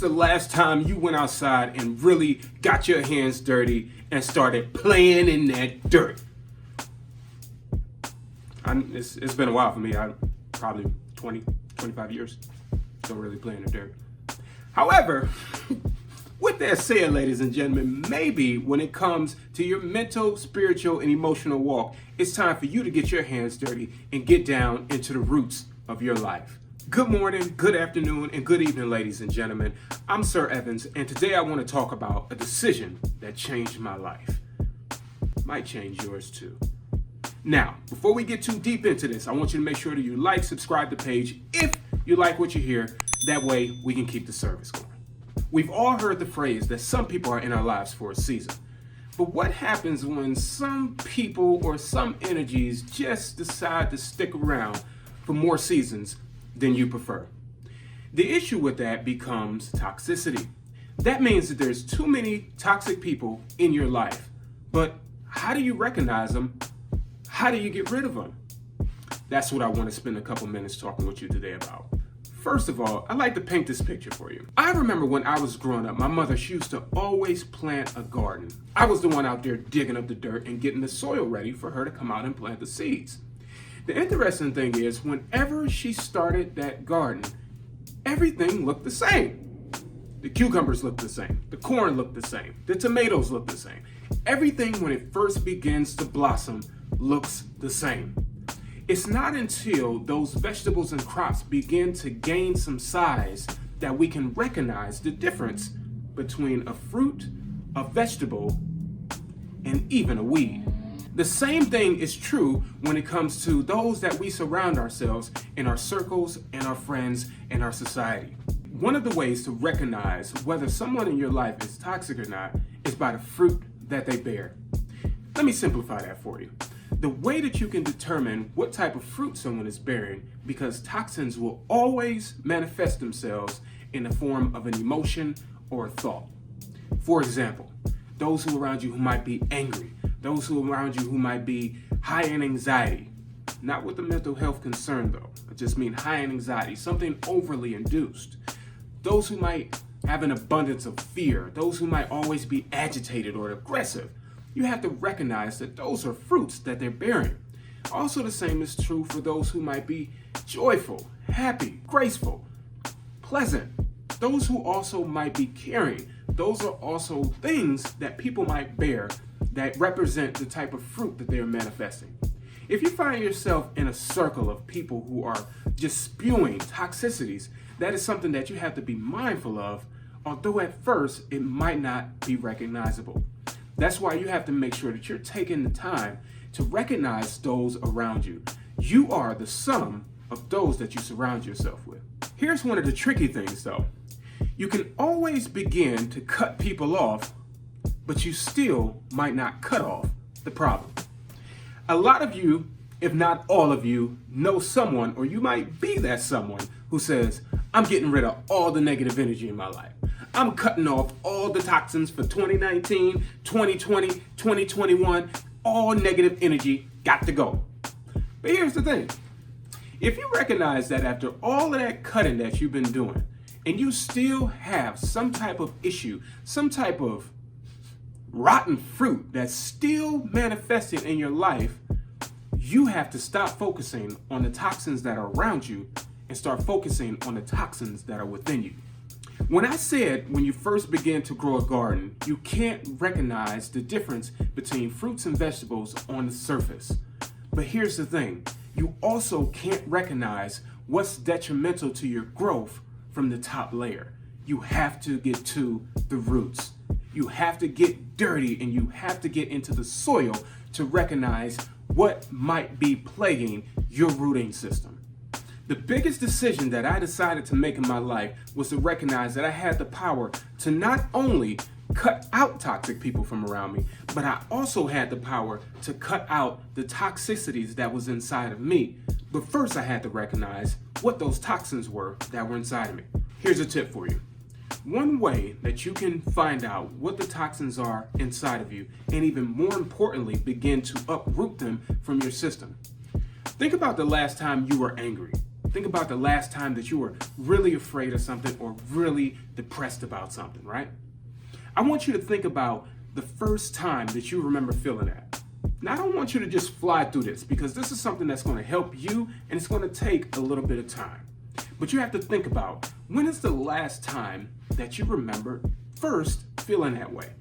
the last time you went outside and really got your hands dirty and started playing in that dirt? It's been a while for me. Probably 20, 25 years. Don't really play in the dirt. However, with that said, ladies and gentlemen, maybe when it comes to your mental, spiritual, and emotional walk, it's time for you to get your hands dirty and get down into the roots of your life. Good morning, good afternoon, and good evening, ladies and gentlemen. I'm Sir Evans, and today I want to talk about a decision that changed my life. Might change yours too. Now, before we get too deep into this, I want you to make sure that you like, subscribe to the page if you like what you hear. That way, we can keep the service going. We've all heard the phrase that some people are in our lives for a season. But what happens when some people or some energies just decide to stick around for more seasons than you prefer? The issue with that becomes toxicity. That means that there's too many toxic people in your life. But how do you recognize them? How do you get rid of them? That's what I want to spend a couple minutes talking with you today about. First of all, I'd like to paint this picture for you. I remember when I was growing up, my mother, she used to always plant a garden. I was the one out there digging up the dirt and getting the soil ready for her to come out and plant the seeds. The interesting thing is, whenever she started that garden, everything looked the same. The cucumbers looked the same. The corn looked the same. The tomatoes looked the same. Everything, when it first begins to blossom, looks the same. It's not until those vegetables and crops begin to gain some size that we can recognize the difference between a fruit, a vegetable, and even a weed. The same thing is true when it comes to those that we surround ourselves in our circles and our friends and our society. One of the ways to recognize whether someone in your life is toxic or not is by the fruit that they bear. Let me simplify that for you. The way that you can determine what type of fruit someone is bearing, because toxins will always manifest themselves in the form of an emotion or a thought. For example, those who around you who might be angry, those who around you who might be high in anxiety, not with a mental health concern though, I just mean high in anxiety, something overly induced. Those who might have an abundance of fear, those who might always be agitated or aggressive. You have to recognize that those are fruits that they're bearing. Also, the same is true for those who might be joyful, happy, graceful, pleasant. Those who also might be caring. Those are also things that people might bear that represent the type of fruit that they're manifesting. If you find yourself in a circle of people who are just spewing toxicities, that is something that you have to be mindful of, although at first it might not be recognizable. That's why you have to make sure that you're taking the time to recognize those around you. You are the sum of those that you surround yourself with. Here's one of the tricky things though. You can always begin to cut people off, but you still might not cut off the problem. A lot of you, if not all of you, know someone, or you might be that someone who says, I'm getting rid of all the negative energy in my life. I'm cutting off all the toxins for 2019, 2020, 2021, all negative energy got to go. But here's the thing. If you recognize that after all of that cutting that you've been doing, and you still have some type of issue, some type of rotten fruit that's still manifested in your life, you have to stop focusing on the toxins that are around you and start focusing on the toxins that are within you. When I said when you first begin to grow a garden, you can't recognize the difference between fruits and vegetables on the surface. But here's the thing, you also can't recognize what's detrimental to your growth from the top layer. You have to get to the roots. You have to get dirty and you have to get into the soil to recognize what might be plaguing your rooting system. The biggest decision that I decided to make in my life was to recognize that I had the power to not only cut out toxic people from around me, but I also had the power to cut out the toxicities that was inside of me. But first I had to recognize what those toxins were that were inside of me. Here's a tip for you. One way that you can find out what the toxins are inside of you, and even more importantly, begin to uproot them from your system. Think about the last time you were angry. Think about the last time that you were really afraid of something or really depressed about something, right? I want you to think about the first time that you remember feeling that. Now, I don't want you to just fly through this because this is something that's going to help you and it's going to take a little bit of time. But you have to think about, when is the last time that you remember first feeling that way?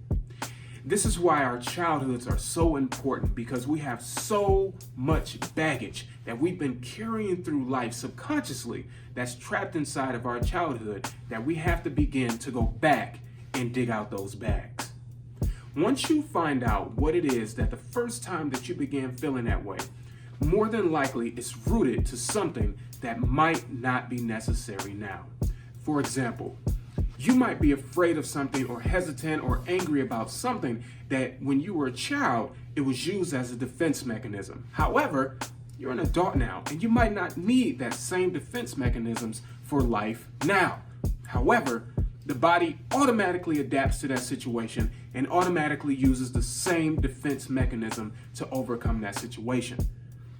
This is why our childhoods are so important, because we have so much baggage that we've been carrying through life subconsciously that's trapped inside of our childhood that we have to begin to go back and dig out those bags. Once you find out what it is that the first time that you began feeling that way, more than likely it's rooted to something that might not be necessary now. For example, you might be afraid of something or hesitant or angry about something that when you were a child, it was used as a defense mechanism. However, you're an adult now and you might not need that same defense mechanisms for life now. However, the body automatically adapts to that situation and automatically uses the same defense mechanism to overcome that situation.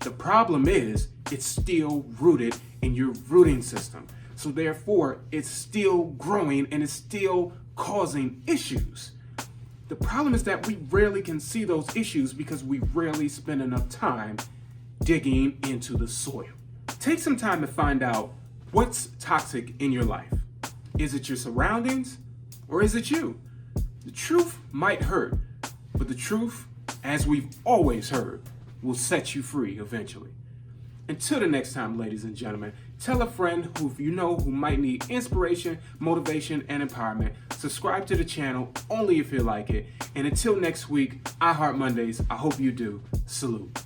The problem is, it's still rooted in your rooting system. So therefore, it's still growing and it's still causing issues. The problem is that we rarely can see those issues because we rarely spend enough time digging into the soil. Take some time to find out what's toxic in your life. Is it your surroundings or is it you? The truth might hurt, but the truth, as we've always heard, will set you free eventually. Until the next time, ladies and gentlemen, tell a friend who you know who might need inspiration, motivation, and empowerment. Subscribe to the channel only if you like it. And until next week, I Heart Mondays. I hope you do. Salute.